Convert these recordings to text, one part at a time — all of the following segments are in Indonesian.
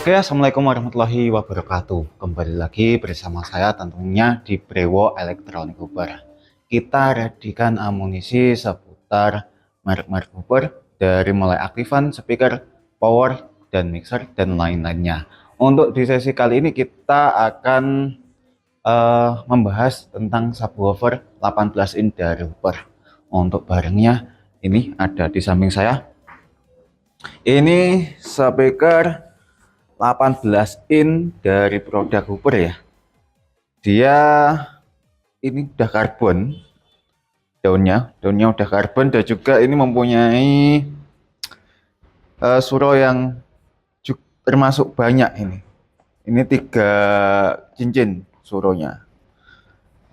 Oke, assalamualaikum warahmatullahi wabarakatuh. Kembali lagi bersama saya tentunya di Brewo Elektronik Hooper. Kita redikan amunisi seputar merek-merek Hooper dari mulai aktifan, speaker, power, dan mixer dan lain-lainnya. Untuk di sesi kali ini kita akan membahas tentang subwoofer 18 in dari Hooper. Untuk barangnya ini ada di samping saya. Ini speaker 18 in dari produk Hooper ya. Dia ini udah karbon, daunnya udah karbon, dan juga ini mempunyai suro yang termasuk banyak ini. Ini 3 cincin suronya.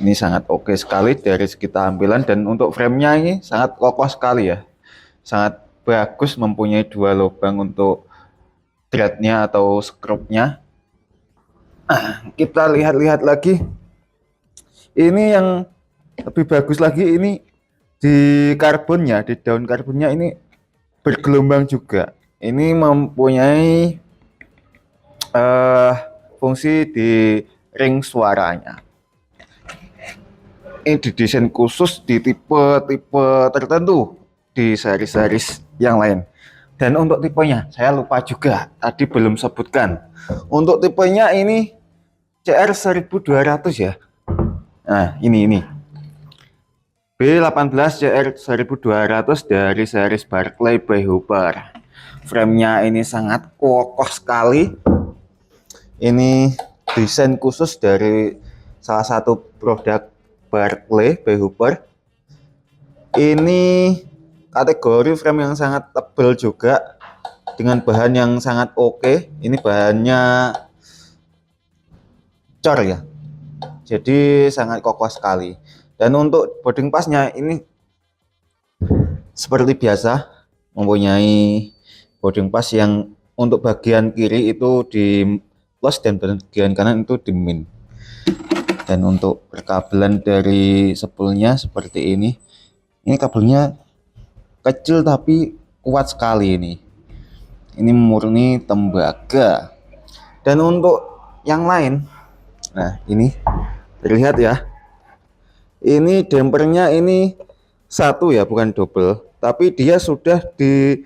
Ini sangat oke sekali dari segi tampilan, dan untuk framenya ini sangat kokoh sekali ya. Sangat bagus, mempunyai 2 lubang untuk threadnya atau skrupnya. Kita lihat-lihat lagi. Ini yang lebih bagus lagi, ini di karbonnya, di daun karbonnya ini bergelombang juga. Ini mempunyai fungsi di ring suaranya. Ini didesain khusus di tipe-tipe tertentu di seri-seri yang lain. Dan untuk tipenya saya lupa juga, tadi belum sebutkan. Untuk tipenya ini CR 1200 ya. Nah, ini B18 CR 1200 dari series Barclay by Hooper. Framenya ini sangat kokoh sekali. Ini desain khusus dari salah satu produk Barclay by Hooper. Ini kategori frame yang sangat tebal juga, dengan bahan yang sangat oke. Ini bahannya cor ya, jadi sangat kokoh sekali. Dan untuk boarding passnya ini seperti biasa, mempunyai boarding pass yang untuk bagian kiri itu di plus dan bagian kanan itu di min. Dan untuk perkabelan dari spoolnya seperti ini kabelnya kecil tapi kuat sekali ini murni tembaga. Dan untuk yang lain, nah ini terlihat ya, ini dampernya ini satu ya, bukan double, tapi dia sudah dikunci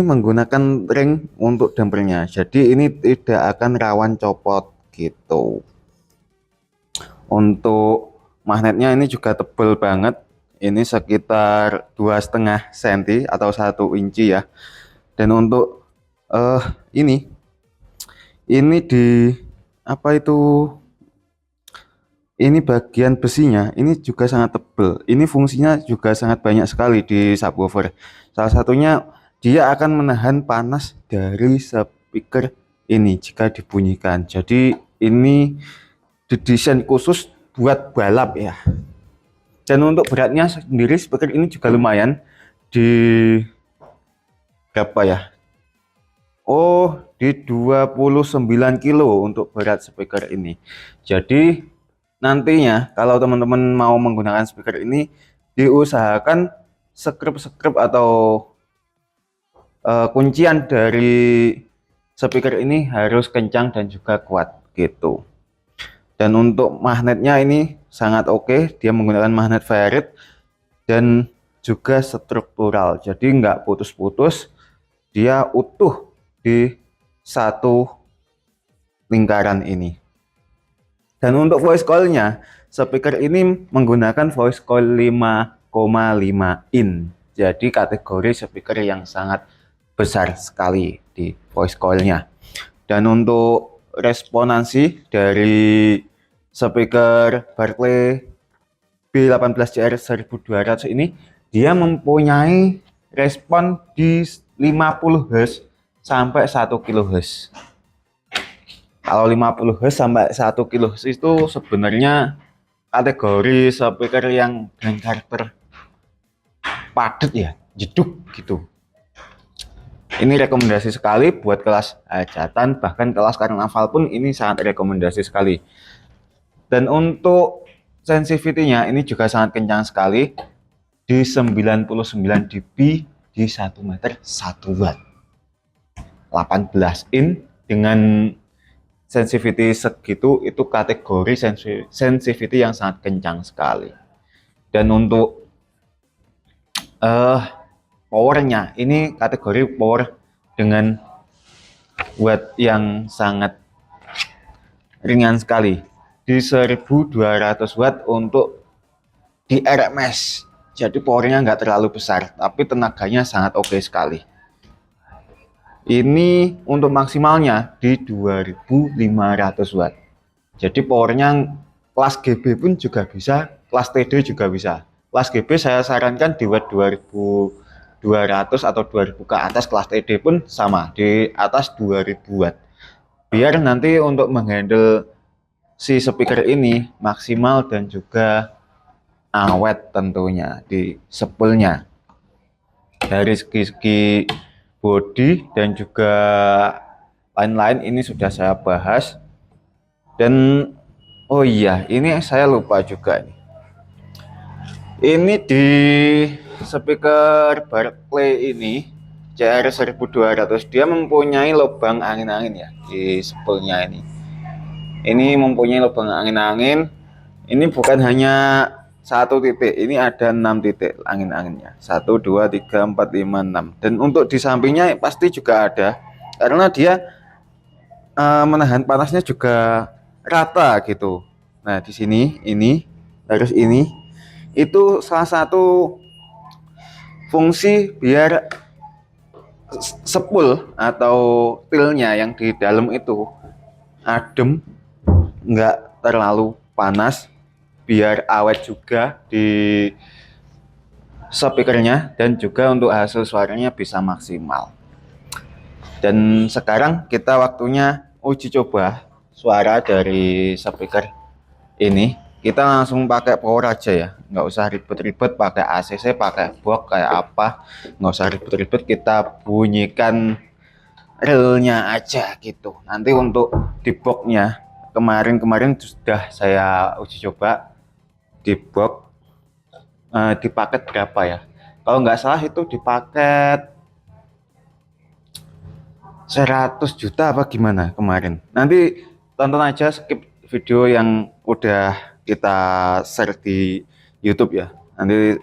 menggunakan ring untuk dampernya, jadi ini tidak akan rawan copot gitu. Untuk magnetnya ini juga tebal banget, ini sekitar 2,5 cm atau 1 inci ya. Dan untuk ini di apa itu, ini bagian besinya ini juga sangat tebal. Ini fungsinya juga sangat banyak sekali di subwoofer. Salah satunya dia akan menahan panas dari speaker ini jika dibunyikan. Jadi ini didesain khusus buat balap ya. Dan untuk beratnya sendiri, speaker ini juga lumayan, di berapa ya, di 29 kilo untuk berat speaker ini. Jadi nantinya kalau teman-teman mau menggunakan speaker ini, diusahakan skrup atau kuncian dari speaker ini harus kencang dan juga kuat gitu. Dan untuk magnetnya ini sangat oke, dia menggunakan magnet ferrit dan juga struktural, jadi nggak putus-putus, dia utuh di satu lingkaran ini. Dan untuk voice coil-nya, speaker ini menggunakan voice coil 5,5 in, jadi kategori speaker yang sangat besar sekali di voice coil-nya. Dan untuk responansi dari speaker Barclay B18CR 1200 ini, dia mempunyai respon di 50 Hz sampai 1 kHz. Kalau 50 Hz sampai 1 kHz itu sebenarnya kategori speaker yang dengan karakter padat ya, jeduk gitu. Ini rekomendasi sekali buat kelas hajatan, bahkan kelas karnaval pun ini sangat rekomendasi sekali. Dan untuk sensitivity-nya ini juga sangat kencang sekali, di 99 dB di 1 meter 1 watt. 18 in dengan sensitivity segitu, itu kategori sensitivity yang sangat kencang sekali. Dan untuk powernya, ini kategori power dengan watt yang sangat ringan sekali, di 1200 watt untuk di RMS. Jadi powernya nggak terlalu besar, tapi tenaganya sangat oke sekali. Ini untuk maksimalnya di 2500 watt. Jadi powernya kelas GB pun juga bisa, kelas TD juga bisa. Kelas GB saya sarankan di watt 2200 atau 2000 ke atas, kelas TD pun sama di atas 2000 watt. Biar nanti untuk menghandle si speaker ini maksimal dan juga awet tentunya di spoolnya. Dari segi body dan juga lain-lain ini sudah saya bahas. Dan oh iya, ini saya lupa juga nih. Ini di speaker Barclay ini CR1200, dia mempunyai lubang angin-angin ya di spoolnya ini. Ini mempunyai lubang angin-angin. Ini bukan hanya satu titik, ini ada 6 titik angin-anginnya. 1, 2, 3, 4, 5, 6. Dan untuk di sampingnya pasti juga ada, karena dia menahan panasnya juga rata gitu. Nah, di sini ini harus ini itu salah satu fungsi biar spool atau tilnya yang di dalam itu adem, nggak terlalu panas, biar awet juga di speakernya, dan juga untuk hasil suaranya bisa maksimal. Dan sekarang kita waktunya uji coba suara dari speaker ini. Kita langsung pakai power aja ya, nggak usah ribet-ribet pakai ACC, pakai box kayak apa, nggak usah ribet-ribet, kita bunyikan realnya aja gitu. Nanti untuk di boxnya kemarin sudah saya uji coba di box, di paket berapa ya, kalau nggak salah itu di paket 100 juta apa gimana kemarin. Nanti tonton aja, skip video yang udah kita share di YouTube ya. Nanti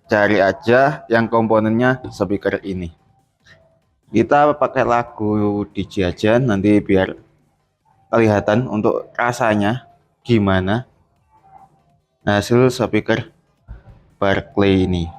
cari aja yang komponennya speaker ini. Kita pakai lagu DJ aja nanti biar kelihatan untuk rasanya gimana hasil speaker Barclay ini.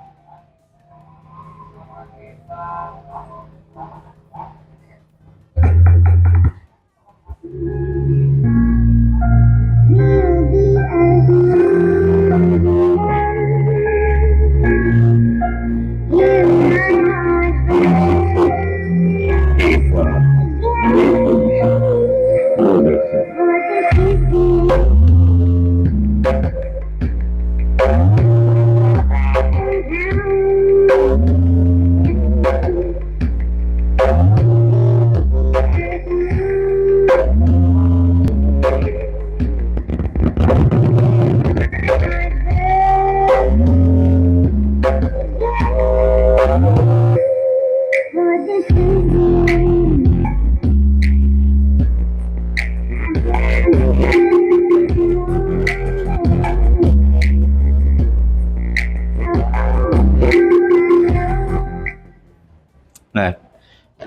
Nah,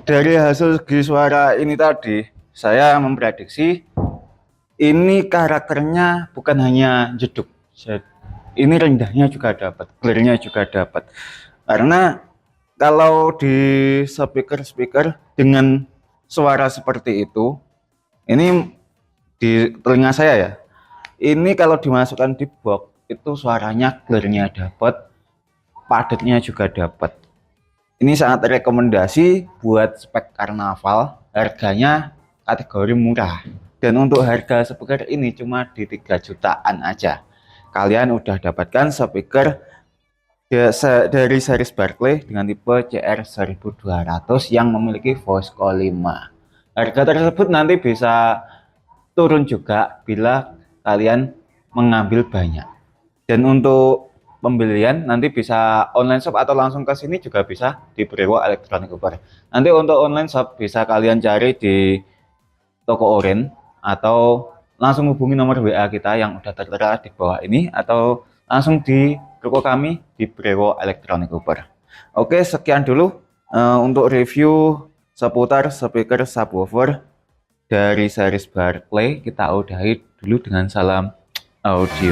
dari hasil segi suara ini tadi, saya memprediksi ini karakternya bukan hanya jeduk, ini rendahnya juga dapat, clearnya juga dapat. Karena kalau di speaker dengan suara seperti itu, ini di telinga saya ya, ini kalau dimasukkan di box itu suaranya clearnya dapat, padatnya juga dapat. Ini sangat rekomendasi buat spek karnaval, harganya kategori murah. Dan untuk harga speaker ini cuma di 3 jutaan aja. Kalian udah dapatkan speaker dari series Barclay dengan tipe CR1200 yang memiliki voice call 5. Harga tersebut nanti bisa turun juga bila kalian mengambil banyak. Dan untuk pembelian nanti bisa online shop atau langsung ke sini juga bisa di Brewo Electronic Cooper. Nanti untuk online shop bisa kalian cari di toko Oren atau langsung hubungi nomor WA kita yang udah tertera di bawah ini atau langsung di toko kami di Brewo Electronic Cooper. Oke, sekian dulu untuk review seputar speaker subwoofer dari series Barclay. Kita udahi dulu dengan salam audio.